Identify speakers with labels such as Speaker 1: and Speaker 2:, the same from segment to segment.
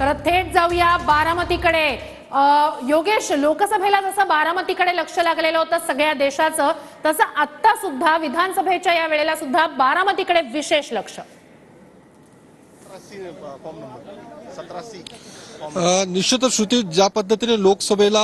Speaker 1: तर थेट जाऊया बारामतीकडे। योगेश, लोकसभेला जसं बारामतीकडे लक्ष लागलेलं होतं सगळ्या देशाचं, तसं आता सुद्धा विधानसभेच्या या वेळेला सुद्धा बारामतीकडे विशेष लक्ष।
Speaker 2: निश्चितच श्रुती, ज्या पद्धतीने लोकसभेला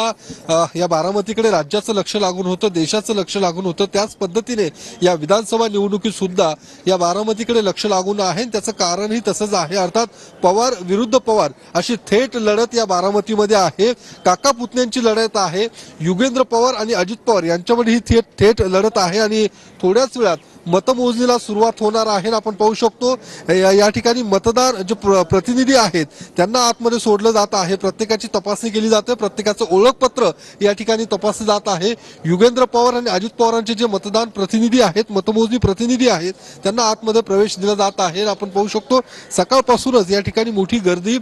Speaker 2: या बारामतीकडे राज्याचं लक्ष लागून होतं, देशाचं लक्ष लागून होतं, त्याच पद्धतीने या विधानसभा निवडणुकीत सुद्धा या बारामतीकडे लक्ष लागून आहे। त्याचं कारणही तसंच आहे, अर्थात पवार विरुद्ध पवार अशी थेट लढत या बारामतीमध्ये आहे। काका पुतण्यांची लढत आहे। युगेंद्र पवार आणि अजित पवार यांच्यामध्ये ही थेट लढत आहे आणि थोड्याच वेळात मतमोजणीला सुरुवात होणार आहे। आपण पाहू शकतो या ठिकाणी मतदार जे प्रतिनिधी आहेत त्यांना आतमध्ये सोडलं जात आहे, प्रत्येकाची तपासणी केली जाते, प्रत्येकाचं ओळखपत्र या ठिकाणी तपासलं जात आहे। युगेंद्र पवार आणि अजित पवारांचे जे मतदान प्रतिनिधी आहेत, मतमोजणी प्रतिनिधी आहेत, त्यांना आतमध्ये प्रवेश दिला जात आहे। आपण पाहू शकतो सकाळपासूनच या ठिकाणी मोठी गर्दी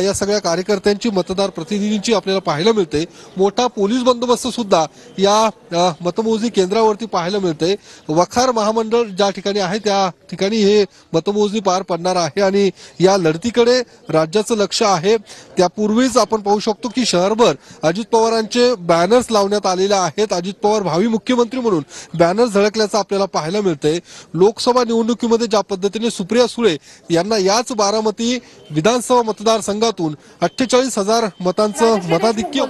Speaker 2: या सगळ्या कार्यकर्त्यांची, मतदार प्रतिनिधींची आपल्याला पाहायला मिळते। मोठा पोलीस बंदोबस्त सुद्धा या मतमोजणी केंद्रावरती पाहायला मिळते। वखार महामंडळ ज्या ठिकाणी आहे त्या ठिकाणी हे मतमोजणी पार पडणार आहे आणि या लढतीकडे राज्याचं लक्ष आहे। त्यापूर्वीच आपण पाहू शकतो की शहरभर अजित पवारांचे बॅनर्स लावण्यात आलेले आहेत। अजित पवार भावी मुख्यमंत्री म्हणून बॅनर झळकल्याचं आपल्याला पाहायला मिळतंय। लोकसभा निवडणुकीमध्ये ज्या पद्धतीने सुप्रिया सुळे यांना याच बारामती विधानसभा मतदारसंघातून 48,000 मतांचं मताधिक्य